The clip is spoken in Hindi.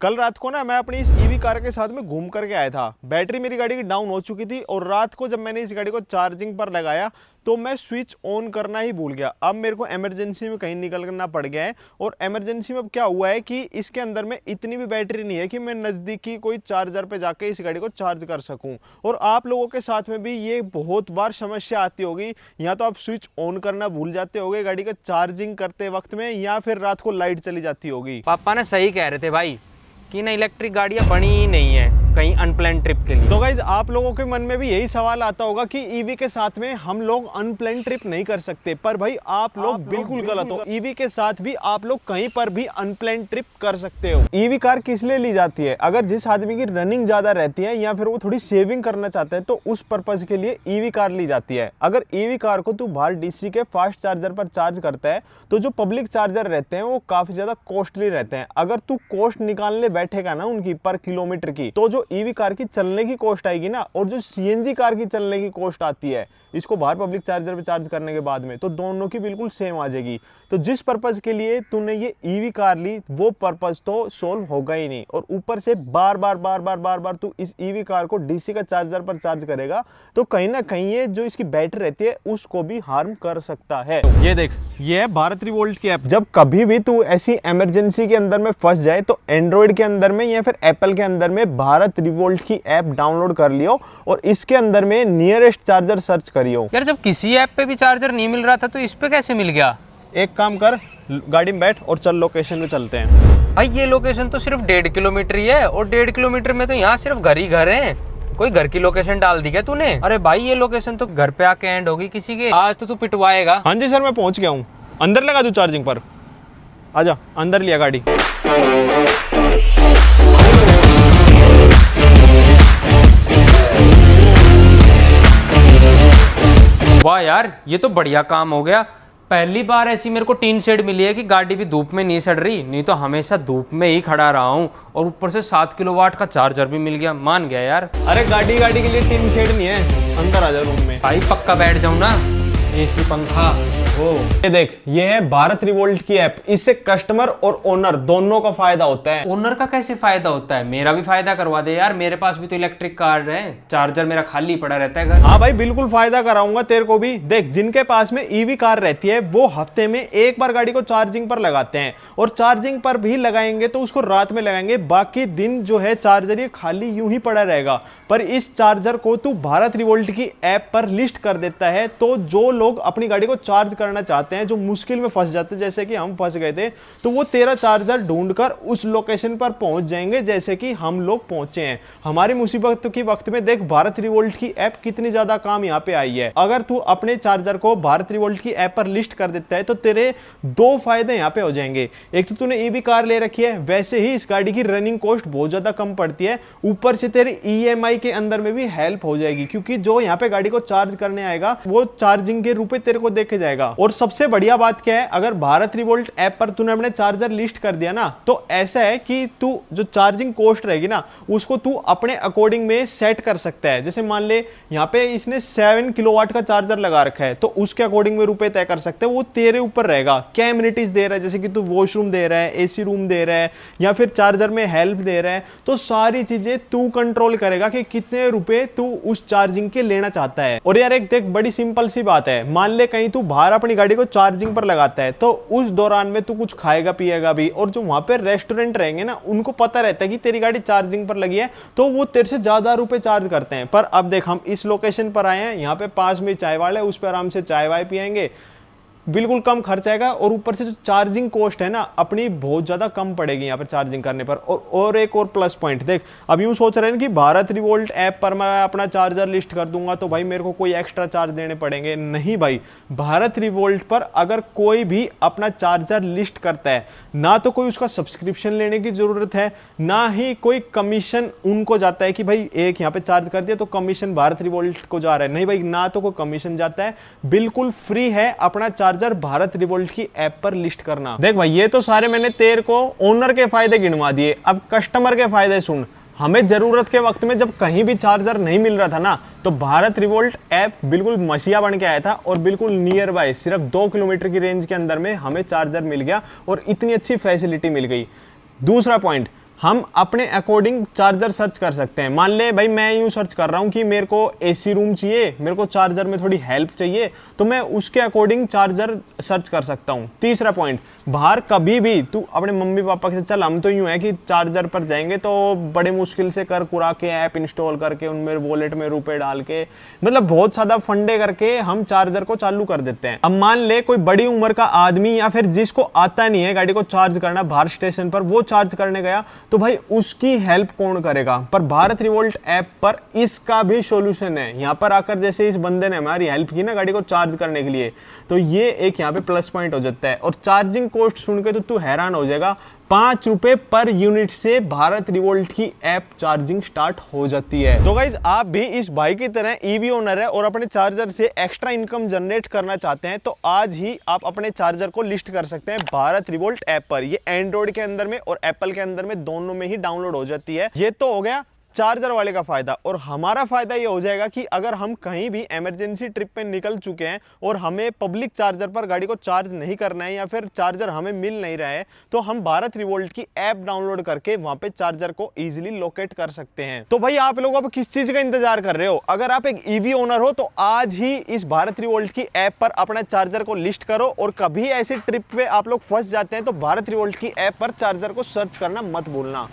कल रात को ना मैं अपनी इस ईवी कार के साथ में घूम करके आया था। बैटरी मेरी गाड़ी की डाउन हो चुकी थी और रात को जब मैंने इस गाड़ी को चार्जिंग पर लगाया तो मैं स्विच ऑन करना ही भूल गया। अब मेरे को इमरजेंसी में कहीं निकलना पड़ गया है और इमरजेंसी में अब क्या हुआ है कि इसके अंदर में इतनी भी बैटरी नहीं है कि मैं नज़दीकी कोई चार्जर पे जाके इस गाड़ी को चार्ज कर सकूं। और आप लोगों के साथ में भी ये बहुत बार समस्या आती होगी, या तो आप स्विच ऑन करना भूल जाते होगे गाड़ी का चार्जिंग करते वक्त में, या फिर रात को लाइट चली जाती होगी। पापा ने सही कह रहे थे भाई कि ना इलेक्ट्रिक गाड़ियां बनी ही नहीं है कहीं अनप्लान ट्रिप के लिए। तो गाइज आप लोगों के मन में भी यही सवाल आता होगा कि ईवी के साथ में हम लोग अनप्लान ट्रिप नहीं कर सकते, पर भाई आप लोग बिल्कुल गलत हो। ईवी के साथ भी आप लोग कहीं पर भी अनप्लान ट्रिप कर सकते हो। ईवी कार किस लिए ली जाती है? अगर जिस आदमी की रनिंग ज्यादा रहती है या फिर वो थोड़ी सेविंग करना चाहता है तो उस पर्पज के लिए ईवी कार ली जाती है। अगर ईवी कार को तू बाहर डीसी के फास्ट चार्जर पर चार्ज करता है तो जो पब्लिक चार्जर रहते हैं वो काफी ज्यादा कॉस्टली रहते हैं। अगर तू कॉस्ट निकालने बैठेगा ना उनकी पर किलोमीटर की, तो जो ईवी कार की चलने की कॉस्ट आएगी ना और जो सीएनजी कार की चलने की कॉस्ट आती है इसको बाहर पब्लिक चार्जर पे चार्ज करने के बाद में, तो दोनों की बिल्कुल सेम आ जाएगी। तो जिस पर्पज के लिए तूने ये ईवी कार ली वो पर्पज तो सोल्व होगा ही नहीं, और ऊपर से बार बार तू इस ईवी कार को डीसी का चार्जर पर चार्ज करेगा तो कहीं ना कहीं ये जो इसकी बैटरी रहती है उसको भी हार्म कर सकता है। ये देख, ये है भारत रिवोल्ट की ऐप। जब कभी भी तू ऐसी इमरजेंसी के अंदर में फंस जाए तो एंड्रॉइड के अंदर में या फिर एप्पल के अंदर में भारत रिवोल्ट की ऐप डाउनलोड कर लियो और इसके अंदर में नियरेस्ट चार्जर सर्च करियो। यार जब किसी ऐप पे भी चार्जर नहीं मिल रहा था तो इस पे कैसे मिल गया? एक काम कर, गाड़ी में बैठ और चल लोकेशन में चलते हैं। भाई ये लोकेशन तो सिर्फ 1.5 किलोमीटर ही है और 1.5 किलोमीटर में तो यहाँ सिर्फ घर ही घर है। कोई घर की लोकेशन डाल दी क्या तूने? अरे भाई ये लोकेशन तो घर पे आके एंड होगी किसी के। आज तो तू पिटवाएगा। हाँ जी सर, मैं पहुंच गया हूँ। अंदर लगा दूं चार्जिंग पर? आजा, अंदर लिया गाड़ी। वाह यार, ये तो बढ़िया काम हो गया। पहली बार ऐसी मेरे को टीन शेड मिली है कि गाड़ी भी धूप में नहीं सड़ रही, नहीं तो हमेशा धूप में ही खड़ा रहा हूँ। और ऊपर से 7 किलोवाट का चार्जर भी मिल गया, मान गया यार। अरे गाड़ी के लिए टीन शेड नहीं है, अंदर आ जा रूम में। भाई पक्का बैठ जाऊँ ना, एसी पंखा। ओ ये देख, ये है भारत रिवोल्ट की ऐप। इससे कस्टमर और ओनर दोनों का फायदा होता है। ओनर का कैसे फायदा होता है? मेरा भी फायदा करवा दे यार, मेरे पास भी तो इलेक्ट्रिक कार है, चार्जर मेरा खाली पड़ा रहता है घर। हाँ भाई, बिल्कुल फायदा कराऊंगा तेरे को भी। देख, जिनके पास में ईवी कार रहती है वो हफ्ते में एक बार गाड़ी को चार्जिंग पर लगाते हैं, और चार्जिंग पर भी लगाएंगे तो उसको रात में लगाएंगे, बाकी दिन जो है चार्जर ये खाली यूं ही पड़ा रहेगा। पर इस चार्जर को तू भारत रिवोल्ट की ऐप पर लिस्ट कर देता है तो जो लोग अपनी गाड़ी को चार्ज करना चाहते हैं, जो मुश्किल में फंस जाते हैं जैसे कि हम फंस गए थे, तो वो तेरा चार्जर ढूंढकर उस लोकेशन पर पहुंच जाएंगे जैसे कि हम लोग पहुंचे हैं। हमारी मुसीबत के वक्त में देख भारत रिवोल्ट की ऐप कितनी ज्यादा काम यहाँ पे आई है। अगर तू अपने चार्जर को भारत रिवोल्ट की ऐप पर लिस्ट कर देता है तो तेरे दो फायदे यहाँ पे हो जाएंगे। एक तो तूने ईवी कार ले रखी है, वैसे ही इस गाड़ी की रनिंग कॉस्ट बहुत ज्यादा कम पड़ती है, ऊपर से तेरी ईएमआई के अंदर में भी हेल्प हो जाएगी, क्योंकि जो यहाँ पे गाड़ी को चार्ज करने आएगा वो चार्जिंग के रुपए तेरे को देखे जाएगा। और सबसे बढ़िया बात क्या है, अगर भारत रिवोल्ट ऐप पर तूने अपने चार्जर लिस्ट कर दिया ना, तो ऐसा है कि तू जो चार्जिंग कॉस्ट रहेगी ना उसको तू अपने अकॉर्डिंग में सेट कर सकता है। जैसे मान ले यहाँ पे इसने 7 किलोवाट का चार्जर लगा रखा है तो उसके अकॉर्डिंग में रुपए तय कर सकते हैं, वो तेरे ऊपर रहेगा। क्या एमिनिटीज दे रहा है, जैसे कि तू वॉशरूम दे रहा है, एसी रूम दे रहा है, या फिर चार्जर में हेल्प दे रहा है, तो सारी चीजें तू कंट्रोल करेगा कि कितने रुपए तू उस चार्जिंग के लेना चाहता है। और यार एक देख, बड़ी सिंपल सी बात है, मान ले कहीं तू बाहर अपनी गाड़ी को चार्जिंग पर लगाता है तो उस दौरान में तू कुछ खाएगा पिएगा भी, और जो वहां पे रेस्टोरेंट रहेंगे ना उनको पता रहता है कि तेरी गाड़ी चार्जिंग पर लगी है तो वो तेरे से ज्यादा रुपए चार्ज करते हैं। पर अब देख, हम इस लोकेशन पर आए हैं, यहाँ पे पास में चाय वाला है, उस पर आराम से चाय वाय पियेंगे, बिल्कुल कम खर्च आएगा, और ऊपर से जो चार्जिंग कॉस्ट है ना अपनी बहुत ज़्यादा कम पड़ेगी यहाँ पर चार्जिंग करने पर। और एक और प्लस पॉइंट देख, अब यूँ सोच रहे हैं कि भारत रिवोल्ट ऐप पर मैं अपना चार्जर लिस्ट कर दूंगा तो भाई मेरे को कोई एक्स्ट्रा चार्ज देने पड़ेंगे। नहीं भाई, भारत रिवोल्ट पर अगर कोई भी अपना चार्जर लिस्ट करता है ना तो कोई उसका सब्सक्रिप्शन लेने की ज़रूरत है, ना ही कोई कमीशन उनको जाता है कि भाई एक यहाँ पे चार्ज कर दिया तो कमीशन भारत रिवोल्ट को जा रहा है। नहीं भाई, ना तो कोई कमीशन जाता है, बिल्कुल फ्री है अपना चार्जर भारत रिवोल्ट की ऐप पर लिस्ट करना। देख भाई, ये तो सारे मैंने तेरे को ओनर के फायदे गिनवा दिए, अब कस्टमर के फायदे सुन। हमें जरूरत के वक्त में जब कहीं भी चार्जर नहीं मिल रहा था ना तो भारत रिवोल्ट ऐप बिल्कुल मसीहा बन के आया था और बिल्कुल नियर बाय सिर्फ 2 किलोमीटर की रेंज के अंदर में हमें चार्जर मिल गया और इतनी अच्छी फैसिलिटी मिल गई। दूसरा पॉइंट, हम अपने अकॉर्डिंग चार्जर सर्च कर सकते हैं। मान ले भाई मैं यूं सर्च कर रहा हूं कि मेरे को एसी रूम चाहिए, मेरे को चार्जर में थोड़ी हेल्प चाहिए, तो मैं उसके अकॉर्डिंग चार्जर सर्च कर सकता हूं। तीसरा पॉइंट, बाहर कभी भी तू अपने मम्मी पापा के, चल हम तो यूं है कि चार्जर पर जाएंगे तो बड़े मुश्किल से कर कुरा के ऐप इंस्टॉल करके उनमें वॉलेट में रुपए डाल के, मतलब बहुत ज्यादा फंडे करके हम चार्जर को चालू कर देते हैं। अब मान ले कोई बड़ी उम्र का आदमी या फिर जिसको आता नहीं है गाड़ी को चार्ज करना, बाहर स्टेशन पर वो चार्ज करने गया, तो भाई उसकी हेल्प कौन करेगा? पर भारत रिवोल्ट ऐप पर इसका भी सॉल्यूशन है। यहां पर आकर जैसे इस बंदे ने हमारी हेल्प की ना गाड़ी को चार्ज करने के लिए, तो ये एक यहाँ पे प्लस पॉइंट हो जाता है। और चार्जिंग कॉस्ट सुन के तो तू हैरान हो जाएगा, 5 रुपए पर यूनिट से भारत रिवोल्ट की ऐप चार्जिंग स्टार्ट हो जाती है। तो गाइज आप भी इस भाई की तरह ईवी ओनर है और अपने चार्जर से एक्स्ट्रा इनकम जनरेट करना चाहते हैं, तो आज ही आप अपने चार्जर को लिस्ट कर सकते हैं भारत रिवोल्ट ऐप पर। ये एंड्रॉइड के अंदर में और एप्पल के अंदर में दोनों में ही डाउनलोड हो जाती है। ये तो हो गया चार्जर वाले का फायदा। और हमारा फायदा ये हो जाएगा कि अगर हम कहीं भी इमरजेंसी ट्रिप पे निकल चुके हैं और हमें पब्लिक चार्जर पर गाड़ी को चार्ज नहीं करना है या फिर चार्जर हमें मिल नहीं रहा है, तो हम भारत रिवोल्ट की ऐप डाउनलोड करके वहां पे चार्जर को इजीली लोकेट कर सकते हैं। तो भाई आप लोग अब किस चीज का इंतजार कर रहे हो? अगर आप एक ईवी ओनर हो तो आज ही इस भारत रिवोल्ट की ऐप पर अपना चार्जर को लिस्ट करो, और कभी ऐसी ट्रिप पे आप लोग फंस जाते हैं तो भारत रिवोल्ट की ऐप पर चार्जर को सर्च करना मत भूलना।